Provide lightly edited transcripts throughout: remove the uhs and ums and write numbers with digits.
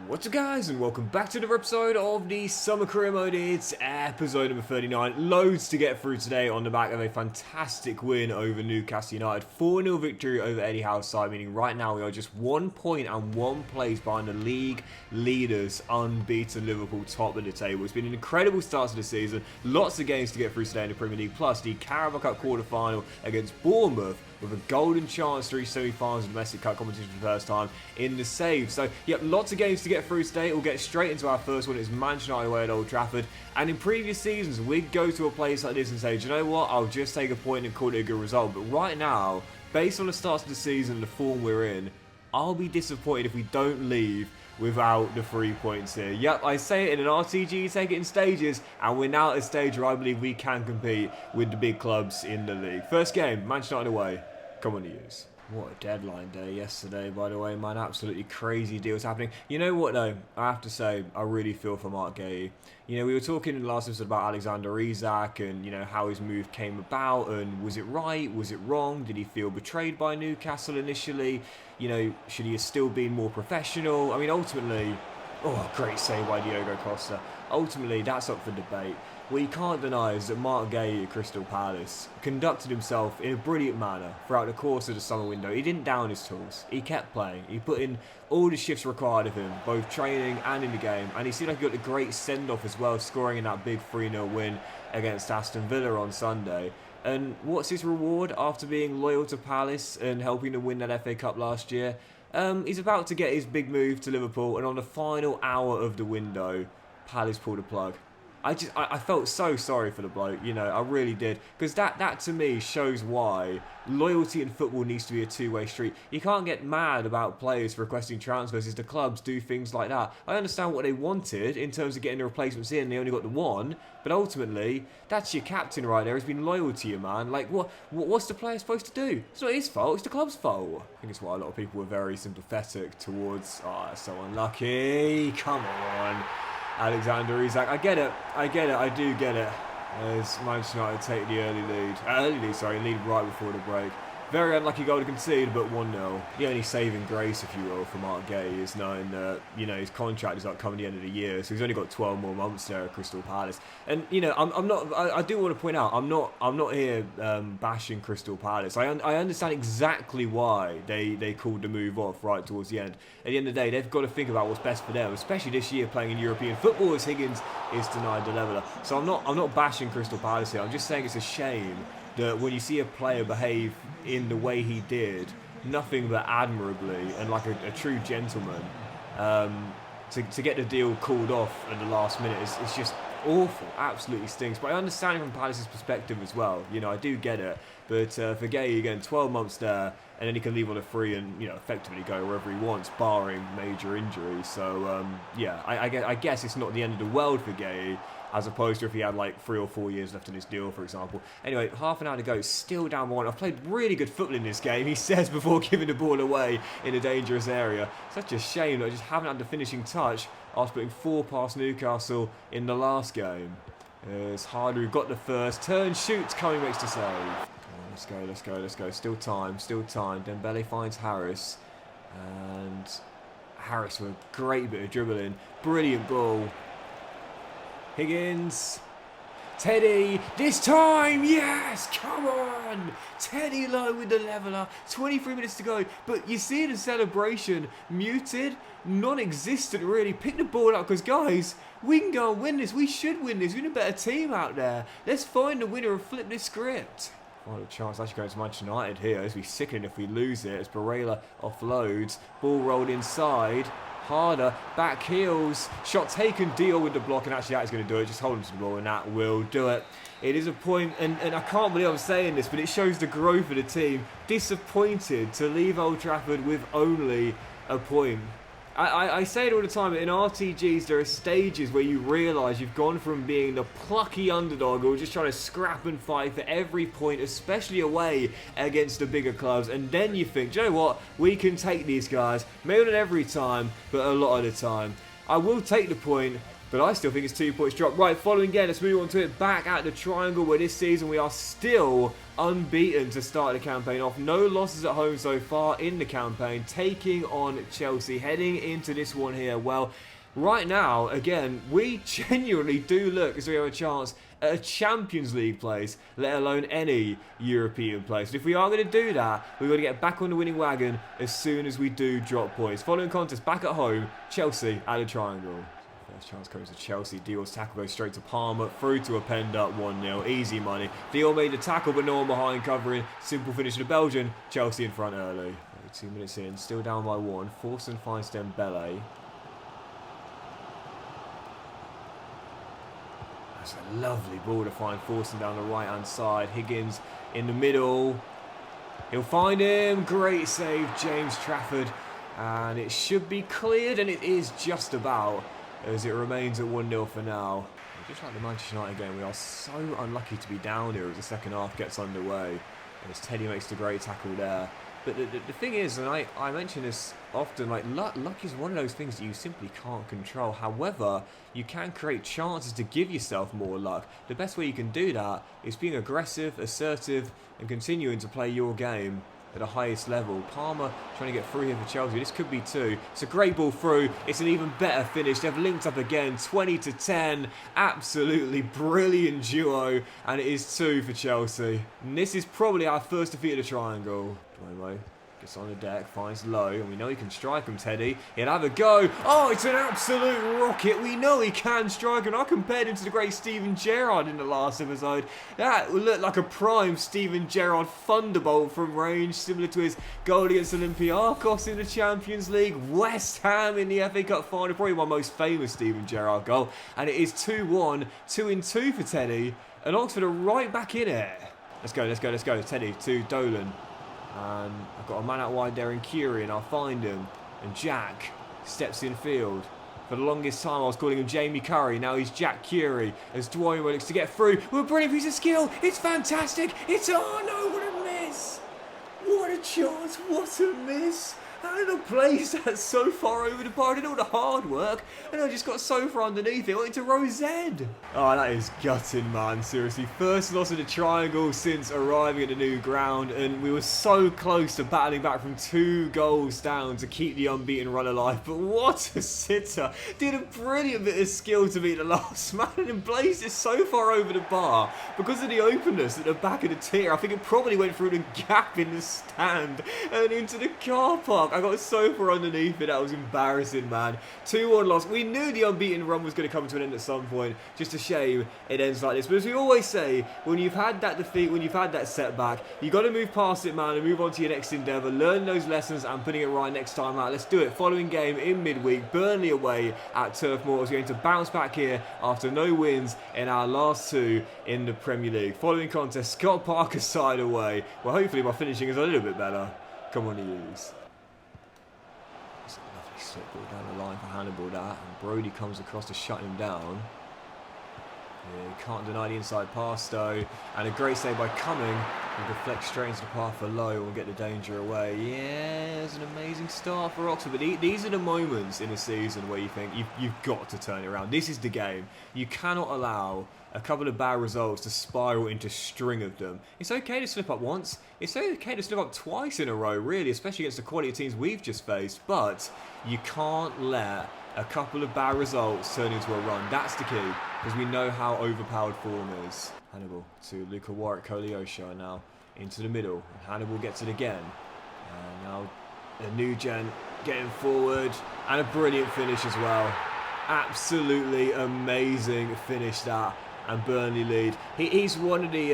What's up guys, and welcome back to another episode of the Summer Career Mode. It's episode number 39. Loads to get through today on the back of a fantastic win over Newcastle United. 4-0 victory over Eddie Howe's side, meaning right now we are just 1 point and 1 place behind the league leaders, unbeaten Liverpool, top of the table. It's been an incredible start to the season. Lots of games to get through today in the Premier League, plus the Carabao Cup quarter-final against Bournemouth, with a golden chance to reach semi-finals of domestic cup competition for the first time in the save. So, yep, lots of games to get through today. We'll get straight into our first one. It's Manchester United away at Old Trafford. And in previous seasons, we'd go to a place like this and say, do you know what, I'll just take a point and call it a good result. But right now, based on the start of the season, the form we're in, I'll be disappointed if we don't leave without the 3 points here. Yep, I say it in an RTG, take it in stages, and we're now at a stage where I believe we can compete with the big clubs in the league. First game, Manchester United away. Come on, News. What a deadline day yesterday, by the way, man. Absolutely crazy deals happening. You know what, though? I have to say, I really feel for Marc Guehi. You know, we were talking in the last episode about Alexander Isak and, you know, how his move came about, and was it right? Was it wrong? Did he feel betrayed by Newcastle initially? You know, should he have still been more professional? I mean, ultimately, oh, great save by Diogo Costa. Ultimately, that's up for debate. What you can't deny is that Marc Guehi at Crystal Palace conducted himself in a brilliant manner throughout the course of the summer window. He didn't down his tools. He kept playing. He put in all the shifts required of him, both training and in the game. And he seemed like he got a great send-off as well, scoring in that big 3-0 win against Aston Villa on Sunday. And what's his reward after being loyal to Palace and helping them win that FA Cup last year? He's about to get his big move to Liverpool, and on the final hour of the window, Palace pulled a plug. I felt so sorry for the bloke, you know, I really did. Because that to me shows why loyalty in football needs to be a two-way street. You can't get mad about players requesting transfers as the clubs do things like that. I understand what they wanted in terms of getting the replacements in, they only got the one. But ultimately, that's your captain right there. He's been loyal to you, man. Like, what's the player supposed to do? It's not his fault, it's the club's fault. I think it's why a lot of people were very sympathetic towards, oh, that's so unlucky, come on. Alexander Isak, I get it, I do get it. As Manchester United take the lead right before the break. Very unlucky goal to concede, but 1-0. The only saving grace, if you will, for Marc Guehi is knowing that, you know, his contract is like coming the end of the year, so he's only got 12 more months there at Crystal Palace. And you know, I do want to point out, I'm not here bashing Crystal Palace. I understand exactly why they called the move off right towards the end. At the end of the day, they've got to think about what's best for them, especially this year playing in European football as Higgins is denied the leveller. So I'm not bashing Crystal Palace here. I'm just saying it's a shame that when you see a player behave in the way he did, nothing but admirably and like a true gentleman, to get the deal called off at the last minute is just awful, absolutely stinks. But I understand it from Palace's perspective as well, you know, I do get it. But for Guehi, again, 12 months there, and then he can leave on a free and, you know, effectively go wherever he wants, barring major injuries. So, yeah, I guess it's not the end of the world for Guehi, as opposed to if he had like 3 or 4 years left in his deal, for example. Anyway, half an hour to go, still down 1. I've played really good football in this game, he says before giving the ball away in a dangerous area. Such a shame that I just haven't had the finishing touch after putting 4 past Newcastle in the last game. It's harder, we've got the first. Turn, shoots, Cumming makes the save. Let's go. Still time. Dembele finds Harris. And Harris with a great bit of dribbling. Brilliant ball. Higgins. Teddy. This time, yes! Come on! Teddy low with the leveller. 23 minutes to go. But you see the celebration. Muted. Non-existent, really. Pick the ball up because, guys, we can go and win this. We should win this. We're a better team out there. Let's find the winner and flip this script. What a chance actually going to Manchester United here. It's be sickening if we lose it. As Barella offloads. Ball rolled inside. Harder. Back heels. Shot taken. Deal with the block. And actually that is going to do it. Just hold him to the ball and that will do it. It is a point. And I can't believe I'm saying this, but it shows the growth of the team. Disappointed to leave Old Trafford with only a point. I say it all the time, but in RTGs there are stages where you realise you've gone from being the plucky underdog who are just trying to scrap and fight for every point, especially away against the bigger clubs, and then you think, do you know what, we can take these guys, maybe not every time, but a lot of the time. I will take the point, But I still think it's 2 points drop. Right, following again, let's move on to it. Back at the Triangle, where this season we are still unbeaten to start the campaign off. No losses at home so far in the campaign. Taking on Chelsea. Heading into this one here, well, right now, again, we genuinely do look as we have a chance at a Champions League place, let alone any European place. If we are going to do that, we've got to get back on the winning wagon as soon as we do drop points. Following contest, back at home, Chelsea at the Triangle. First chance goes to Chelsea. Dior's tackle goes straight to Palmer. Through to Openda. 1-0. Easy money. Dior made the tackle, but no one behind covering. Simple finish to the Belgian. Chelsea in front early. 2 minutes in. Still down by 1. Forson finds Dembele. That's a lovely ball to find Forson down the right-hand side. Higgins in the middle. He'll find him. Great save, James Trafford. And it should be cleared, and it is just about, as it remains at 1-0 for now. Just like the Manchester United game, we are so unlucky to be down here as the second half gets underway. And as Teddy makes the great tackle there. But the thing is, and I mention this often, like luck is one of those things that you simply can't control. However, you can create chances to give yourself more luck. The best way you can do that is being aggressive, assertive, and continuing to play your game at the highest level. Palmer trying to get through here for Chelsea. This could be 2. It's a great ball through. It's an even better finish. They've linked up again. 20-10. Absolutely brilliant duo. And it is 2 for Chelsea. And this is probably our first defeat of the Triangle. Duomo gets on the deck, finds Low, and we know he can strike him, Teddy. He'll have a go. Oh, it's an absolute rocket. We know he can strike, and I compared him to the great Steven Gerrard in the last episode. That looked like a prime Steven Gerrard thunderbolt from range, similar to his goal against Olympiacos in the Champions League, West Ham in the FA Cup final, probably my most famous Steven Gerrard goal. And it is 2-1, 2-2 for Teddy, and Oxford are right back in it. Let's go, let's go, let's go. Teddy to Dolan. And I've got a man out wide there in Curie, and I'll find him. And Jack steps in field. For the longest time I was calling him Jamie Curry. Now he's Jack Curie. As Dwayne looks to get through. With a brilliant piece of skill. It's fantastic. It's, oh no, what a miss. What a chance. What a miss. How did I place that so far over the bar? I did all the hard work, and I just got so far underneath it. Went into row Z. Oh, that is gutting, man. Seriously. First loss of the Triangle since arriving at the new ground, and we were so close to battling back from 2 goals down to keep the unbeaten run alive. But what a sitter. Did a brilliant bit of skill to beat the last man, and then blazed it so far over the bar because of the openness at the back of the tier. I think it probably went through the gap in the stand and into the car park. I got so far underneath it, that was embarrassing, man. 2-1 loss. We knew the unbeaten run was going to come to an end at some point. Just a shame it ends like this. But as we always say, when you've had that defeat, when you've had that setback, you got to move past it, man, and move on to your next endeavour. Learn those lessons and putting it right next time out. Let's do it. Following game in midweek, Burnley away at Turf Moor is going to bounce back here after no wins in our last 2 in the Premier League. Following contest, Scott Parker's side away. Well, hopefully my finishing is a little bit better. Come on, Hughes. Slip ball down the line for Hannibal, that, and Brody comes across to shut him down. Yeah, can't deny the inside pass though, and a great save by Cumming, and deflects straight into the path for Low and get the danger away. Yeah, it's an amazing start for Oxford, but these are the moments in a season where you think you've got to turn it around. This is the game. You cannot allow a couple of bad results to spiral into a string of them. It's okay to slip up once. It's okay to slip up twice in a row, really, especially against the quality of teams we've just faced. But you can't let a couple of bad results turn into a run. That's the key, because we know how overpowered form is. Hannibal to Luka Warwick, Koleosha now into the middle. And Hannibal gets it again. And now a new gen getting forward. And a brilliant finish as well. Absolutely amazing finish that. And Burnley lead. He's one of the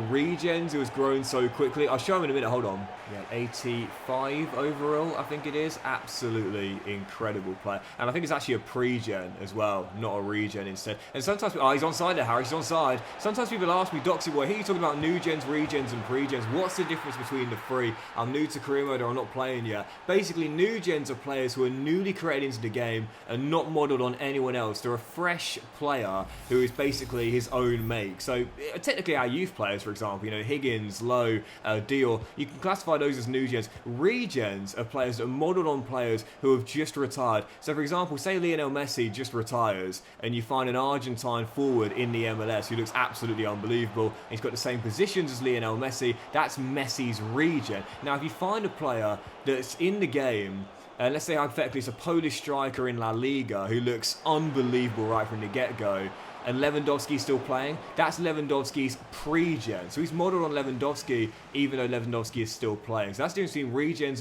regens who has grown so quickly. I'll show him in a minute. Hold on. Yeah, 85 overall, I think it is. Absolutely incredible player. And I think it's actually a pre-gen as well, not a regen instead. And sometimes, oh, he's onside there, Harry. He's onside. Sometimes people ask me, Doxy boy, here you're talking about new gens, regens, and pre-gens. What's the difference between the 3? I'm new to career mode, or I'm not playing yet. Basically, new gens are players who are newly created into the game and not modelled on anyone else. They're a fresh player who is basically his own make. So technically our youth players, for example, you know, Higgins, Lowe, Dior, you can classify those as new gens. Regens are players that are modelled on players who have just retired. So for example, say Lionel Messi just retires and you find an Argentine forward in the MLS who looks absolutely unbelievable. He's got the same positions as Lionel Messi. That's Messi's regen. Now if you find a player that's in the game, let's say hypothetically it's a Polish striker in La Liga who looks unbelievable right from the get-go, and Lewandowski's still playing, that's Lewandowski's pre-gen. So he's modelled on Lewandowski, even though Lewandowski is still playing. So that's the difference between regens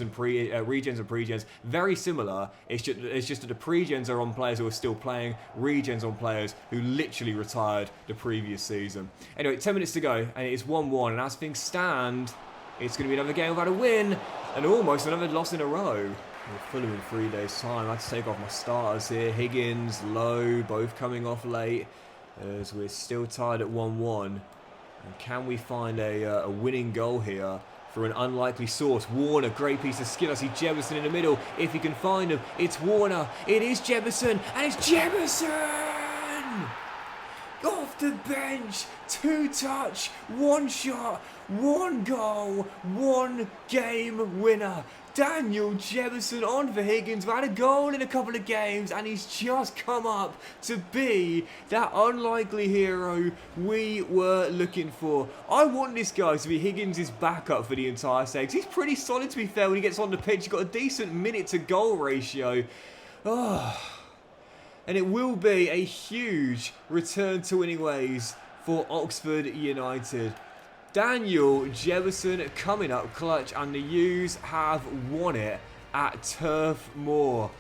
and pre-gens. Very similar. It's just that the pre-gens are on players who are still playing, regens on players who literally retired the previous season. Anyway, 10 minutes to go, and it is 1-1. And as things stand, it's going to be another game without a win, and almost another loss in a row. Fulham in 3 days' time. I had to take off my starters here. Higgins, Lowe, both coming off late, as we're still tied at 1-1. And can we find a winning goal here for an unlikely source? Warner, great piece of skill. I see Jefferson in the middle. If he can find him, it's Warner. It is Jefferson, and it's Jefferson! Off the bench, 2 touch, 1 shot, 1 goal, 1 game winner. Daniel Jefferson on for Higgins, who had a goal in a couple of games, and he's just come up to be that unlikely hero we were looking for. I want this guy to be Higgins' backup for the entire series. He's pretty solid, to be fair, when he gets on the pitch. He's got a decent minute-to-goal ratio. And it will be a huge return to winning ways for Oxford United. Daniel Jefferson coming up clutch, and the U's have won it at Turf Moor.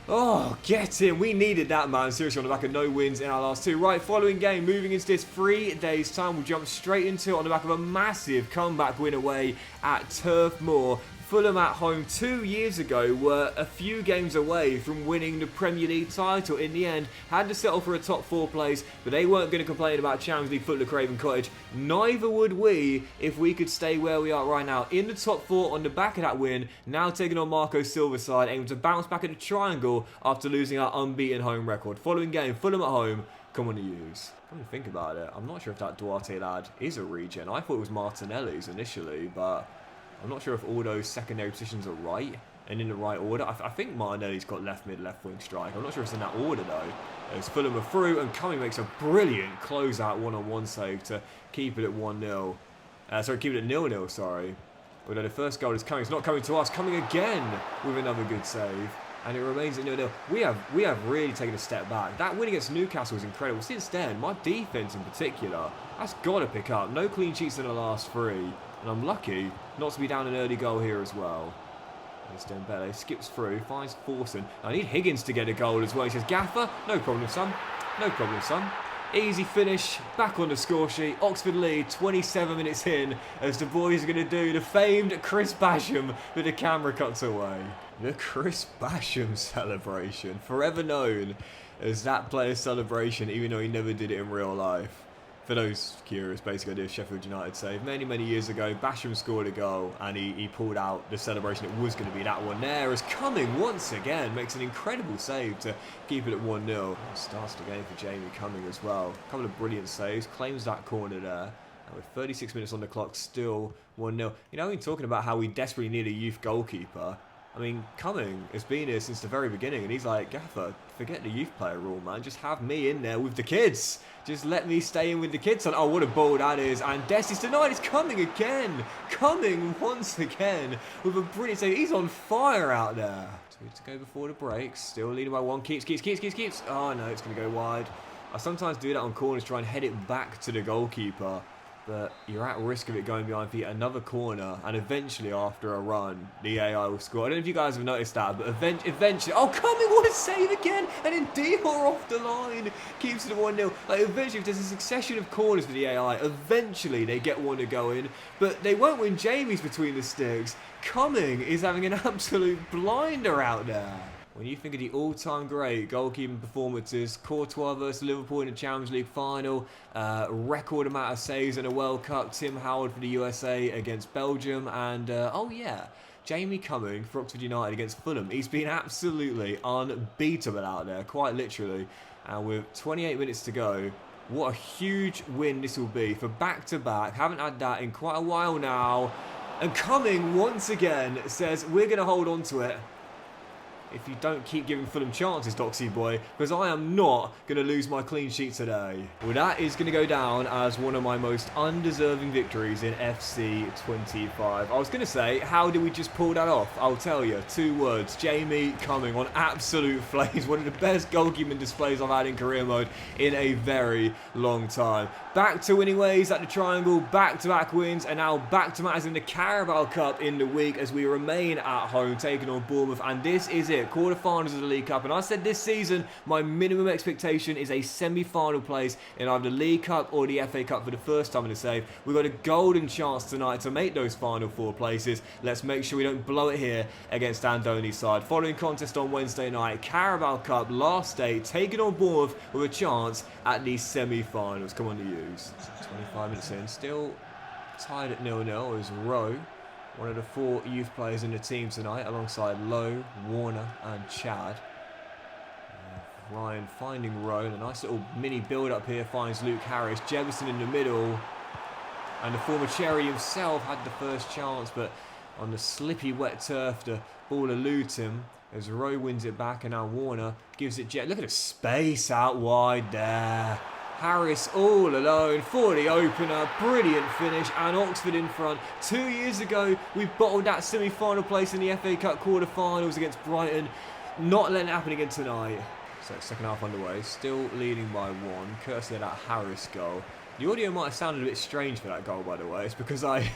Oh, get him. We needed that, man. Seriously, on the back of no wins in our last 2. Right, following game, moving into this 3 days' time. We'll jump straight into it on the back of a massive comeback win away at Turf Moor. Fulham at home 2 years ago were a few games away from winning the Premier League title. In the end, had to settle for a top 4 place, but they weren't going to complain about Champions League football at Craven Cottage. Neither would we if we could stay where we are right now. In the top 4 on the back of that win, now taking on Marco Silva's side, aiming to bounce back at the triangle after losing our unbeaten home record. Following game, Fulham at home. Come on, the U's. Come to think about it, I'm not sure if that Duarte lad is a regen. I thought it was Martinelli's initially, but I'm not sure if all those secondary positions are right and in the right order. I think Martinelli's got left mid, left wing strike. I'm not sure it's in that order though. As Fulham are through, and Cumming makes a brilliant closeout one-on-one save to keep it at 1-0. Keep it at 0-0, sorry. Although the first goal is coming. It's not coming to us. Coming again with another good save. And it remains at 0-0. We have really taken a step back. That win against Newcastle was incredible. Since then, my defence in particular, that's got to pick up. No clean sheets in the last 3. And I'm lucky not to be down an early goal here as well. There's Dembele, skips through, finds Forson. I need Higgins to get a goal as well. He says, Gaffer, no problem, son. No problem, son. Easy finish, back on the score sheet. Oxford lead 27 minutes in as the boys are going to do the famed Chris Basham, but the camera cuts away. The Chris Basham celebration, forever known as that player's celebration, even though he never did it in real life. For those curious, basically I did a Sheffield United save many, many years ago. Basham scored a goal and he pulled out the celebration. It was going to be that one there, as Cumming once again makes an incredible save to keep it at 1-0. Starts the game for Jamie Cumming as well. A couple of brilliant saves, claims that corner there. And with 36 minutes on the clock, still 1-0. You know, we're talking about how we desperately need a youth goalkeeper. I mean, Cumming has been here since the very beginning, and he's like, Gaffer, forget the youth player rule, man. Just have me in there with the kids. Just let me stay in with the kids. Oh, what a ball that is. And Desi's denied. It's Cumming again. Cumming once again with a brilliant save. He's on fire out there. 2 to go before the break. Still leading by 1. Keeps. Oh, no, it's going to go wide. I sometimes do that on corners, try and head it back to the goalkeeper. But you're at risk of it going behind feet, another corner, and eventually after a run, the AI will score. I don't know if you guys have noticed that, but eventually, oh, Cumming, what a save again, and then Dior off the line, keeps it at 1-0. Like, eventually, if there's a succession of corners for the AI, eventually they get one to go in, but they won't win Jamie's between the sticks. Cumming is having an absolute blinder out there. When you think of the all-time great goalkeeping performances, Courtois versus Liverpool in the Champions League final, record amount of saves in a World Cup, Tim Howard for the USA against Belgium, and oh yeah, Jamie Cumming for Oxford United against Fulham. He's been absolutely unbeatable out there, quite literally. And with 28 minutes to go, What a huge win this will be for back-to-back. Haven't had that in quite a while now. And Cumming, once again, says we're going to hold on to it. If you don't keep giving Fulham chances, Doxy boy, because I am not going to lose my clean sheet today. Well, that is going to go down as one of my most undeserving victories in FC 25. I was going to say, how did we just pull that off? I'll tell you, 2 words. Jamie Cumming on absolute flames. One of the best goalkeeping displays I've had in career mode in a very long time. Back to winning ways at the Triangle, back-to-back wins, and now back-to-back as in the Carabao Cup in the week as we remain at home, taking on Bournemouth. And this is it. Quarter-finals of the League Cup, and I said this season my minimum expectation is a semi-final place in either the League Cup or the FA Cup for the first time in the save. We've got a golden chance tonight to make those final 4 places. Let's make sure we don't blow it here against Andoni's side. Following contest on Wednesday night, Carabao Cup last day, taking on Bournemouth with a chance at the semi-finals. Come on to use. 25 minutes in, still tied at 0-0 as Rowe, one of the 4 youth players in the team tonight, alongside Lowe, Warner and Chad. Ryan finding Rowe. A nice little mini build-up here. Finds Luke Harris. Jefferson in the middle. And the former Cherry himself had the first chance, but on the slippy wet turf, the ball eludes him as Rowe wins it back, and now Warner gives it Jet. Look at the space out wide there. Harris all alone for the opener. Brilliant finish, and Oxford in front. 2 years ago, we bottled that semi-final place in the FA Cup quarter-finals against Brighton. Not letting it happen again tonight. So second half underway, still leading by 1, courtesy of that Harris goal. The audio might have sounded a bit strange for that goal, by the way. It's because I...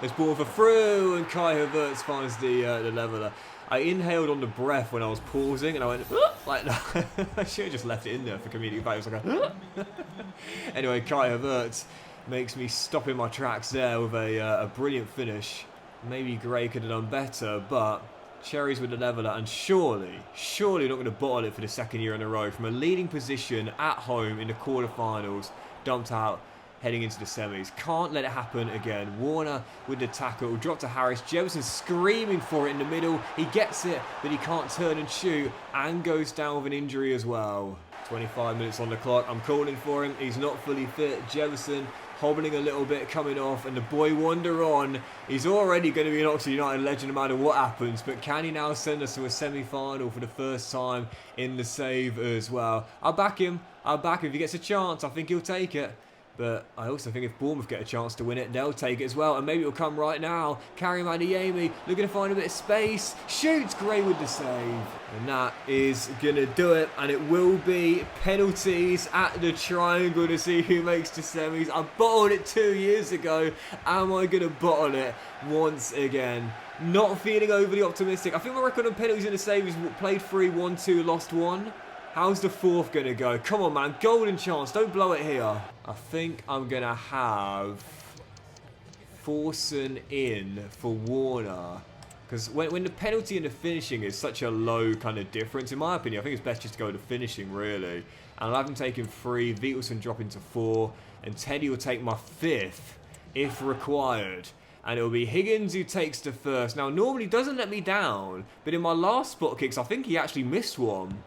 It's ball for through, and Kai Havertz finds the leveller. I inhaled on the breath when I was pausing, and I went like that. I should have just left it in there for comedic value. It was like Anyway, Kai Havertz makes me stop in my tracks there with a brilliant finish. Maybe Gray could have done better, but Cherries with the leveller, and surely not going to bottle it for the 2nd year in a row from a leading position at home in the quarterfinals, dumped out heading into the semis. Can't let it happen again. Warner with the tackle, drop to Harris. Jefferson screaming for it in the middle. He gets it, but he can't turn and shoot, and goes down with an injury as well. 25 minutes on the clock. I'm calling for him. He's not fully fit. Jefferson hobbling a little bit, coming off, and the boy Wonder on. He's already going to be an Oxford United legend no matter what happens, but can he now send us to a semi-final for the first time in the save as well? I'll back him. If he gets a chance. I think he'll take it. But I also think if Bournemouth get a chance to win it, they'll take it as well. And maybe it'll come right now. Karim Adeyemi looking to find a bit of space. Shoots, Gray with the save. And that is going to do it. And it will be penalties at the Triangle to see who makes the semis. I bottled it 2 years ago. Am I going to bottle it once again? Not feeling overly optimistic. I think my record on penalties in the save is played 3, won 2, lost 1. How's the 4th going to go? Come on, man. Golden chance. Don't blow it here. I think I'm going to have Forson in for Warner. Because when the penalty and the finishing is such a low kind of difference, in my opinion, I think it's best just to go to finishing, really. And I'll have him taking 3, Vitelson dropping to 4, and Teddy will take my 5th, if required. And it'll be Higgins who takes the 1st. Now, normally doesn't let me down, but in my last spot kicks, I think he actually missed one.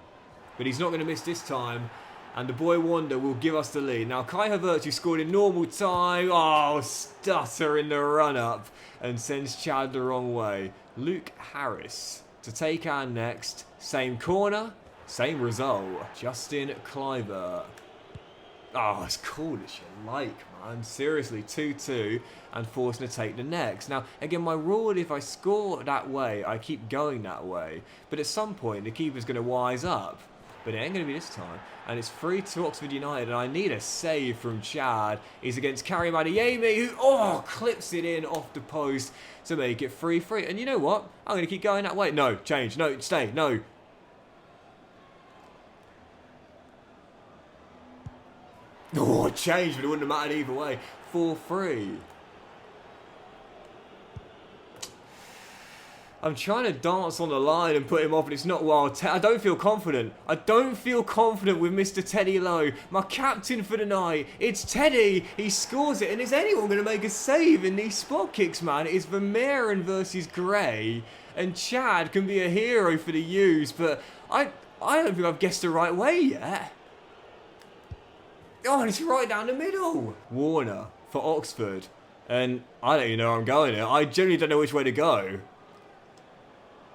But he's not going to miss this time. And the boy Wonder will give us the lead. Now, Kai Havertz, who scored in normal time. Oh, stutter in the run-up. And sends Chad the wrong way. Luke Harris to take our next. Same corner, same result. Justin Kluivert. Oh, as cool as you like, man. Seriously, 2-2. And forcing to take the next. Now, again, my rule, if I score that way, I keep going that way. But at some point, the keeper's going to wise up. But it ain't going to be this time. And it's 3-2 Oxford United. And I need a save from Chad. He's against Karim Adeyemi, who, clips it in off the post to make it 3-3. And you know what? I'm going to keep going that way. No, change. No, stay. No. Oh, change, but it wouldn't have mattered either way. 4-3. I'm trying to dance on the line and put him off, and it's not wild. I don't feel confident. I don't feel confident with Mr. Teddy Lowe. My captain for the night. It's Teddy. He scores it. And is anyone going to make a save in these spot kicks, man? It's Vermeeren versus Gray. And Chad can be a hero for the U's, but I don't think I've guessed the right way yet. Oh, and it's right down the middle. Warner for Oxford. And I don't even know where I'm going here. I genuinely don't know which way to go.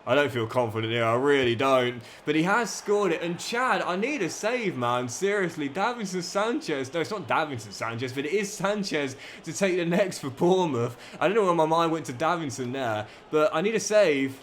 I don't feel confident here, I really don't. But he has scored it. And Chad, I need a save, man. Seriously, Davinson Sanchez. No, it's not Davinson Sanchez, but it is Sanchez to take the next for Bournemouth. I don't know where my mind went to Davinson there. But I need a save.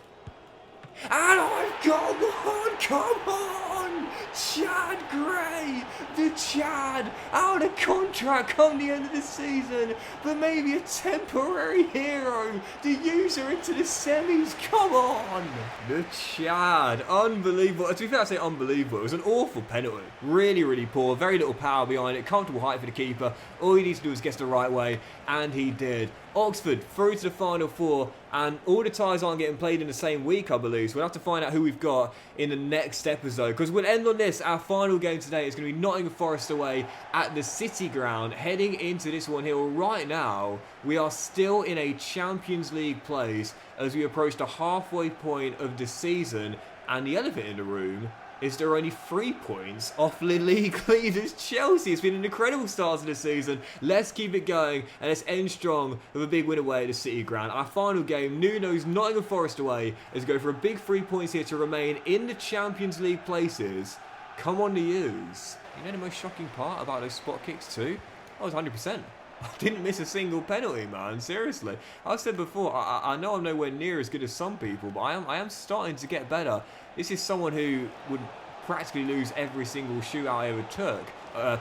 And come on! Chad Gray! The Chad! Out of contract come the end of the season, but maybe a temporary hero to use her into the semis. Come on! The Chad. Unbelievable. To be fair, I say unbelievable. It was an awful penalty. Really, really poor. Very little power behind it. Comfortable height for the keeper. All he needs to do is guess the right way, and he did. Oxford through to the final four, and all the ties aren't getting played in the same week, I believe. So we'll have to find out who we've got in the next episode, because we'll end on this. Our final game today is going to be Nottingham Forest away at the City Ground, heading into this one here. Right now, we are still in a Champions League place as we approach the halfway point of the season, and the elephant in the room is there are only 3 points off the league leaders Chelsea. It's been an incredible start to the season. Let's keep it going and let's end strong with a big win away at the City Ground. Our final game, Nuno's Nottingham Forest away, is go for a big 3 points here to remain in the Champions League places. Come on, the U's. You know the most shocking part about those spot kicks too? I was 100%. I didn't miss a single penalty, man. Seriously. I've said before, I know I'm nowhere near as good as some people, but I am starting to get better. This is someone who would practically lose every single shootout I ever took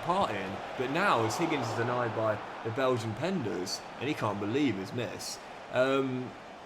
part in. But now, as Higgins is denied by the Belgian Penders, and he can't believe his miss. I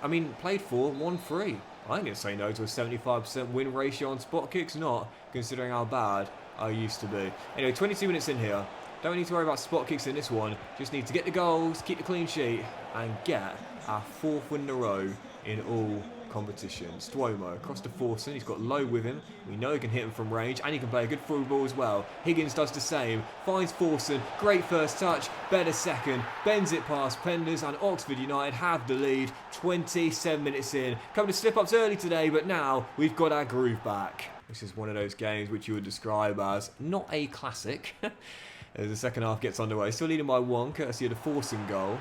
mean, played for, won 3. I ain't going to say no to a 75% win ratio on spot kicks, not considering how bad I used to be. Anyway, 22 minutes in here. Don't need to worry about spot kicks in this one. Just need to get the goals, keep the clean sheet, and get our 4th win in a row in all competitions. Duomo across to Forson. He's got Low with him. We know he can hit him from range, and he can play a good through ball as well. Higgins does the same. Finds Forson. Great first touch. Better second. Bends it past Penders, and Oxford United have the lead. 27 minutes in. Couple of slip-ups early today, but now we've got our groove back. This is one of those games which you would describe as not a classic. As the second half gets underway. Still leading by 1, courtesy of the Forson goal.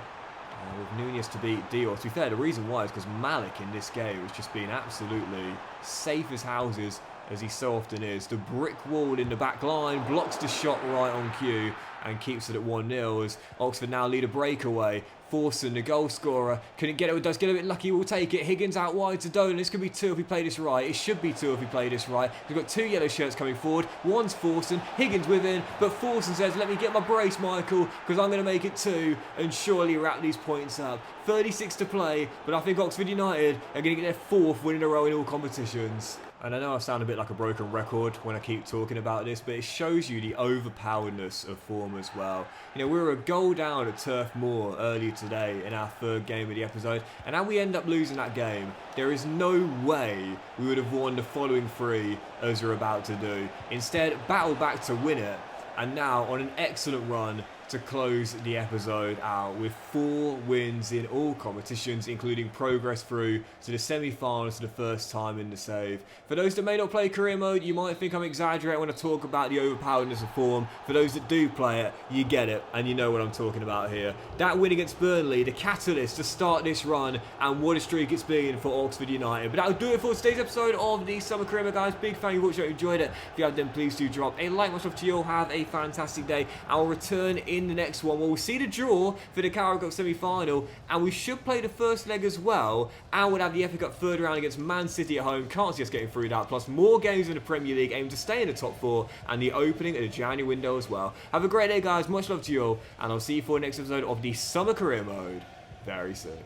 With Nunez to beat Dior. To be fair, the reason why is because Malik in this game has just been absolutely safe as houses, as he so often is. The brick wall in the back line blocks the shot right on cue and keeps it at 1-0 as Oxford now lead a breakaway. Forson, the goal scorer, couldn't get it, does get a bit lucky, will take it. Higgins out wide to Dolan. This could be 2 if we play this right. It should be 2 if we play this right. We've got 2 yellow shirts coming forward. One's Forson, Higgins within, but Forson says, let me get my brace, Michael, because I'm going to make it 2 and surely wrap these points up. 36 to play, but I think Oxford United are going to get their 4th win in a row in all competitions. And I know I sound a bit like a broken record when I keep talking about this, but it shows you the overpoweredness of form as well. You know, we were a goal down at Turf Moor earlier today in our 3rd game of the episode, and how we end up losing that game, there is no way we would have won the following 3 as we're about to do. Instead, battled back to win it, and now on an excellent run to close the episode out with 4 wins in all competitions, including progress through to the semi-finals for the first time in the save. For those that may not play career mode, you might think I'm exaggerating when I talk about the overpoweredness of form. For those that do play it, you get it, and you know what I'm talking about here. That win against Burnley, the catalyst to start this run, and what a streak it's been for Oxford United. But that'll do it for today's episode of the Summer Career Mode, guys. Big fan of you watching, hope you enjoyed it. If you have, then please do drop a like. Much love to you all. Have a fantastic day. I'll return in the next one where we'll see the draw for the Carabao Cup semi-final, and we should play the first leg as well, and we'll have the FA Cup 3rd round against Man City at home. Can't see us getting through that, plus more games in the Premier League aiming to stay in the top 4 and the opening of the January window as well. Have a great day, guys. Much love to you all, and I'll see you for the next episode of the Summer Career Mode very soon.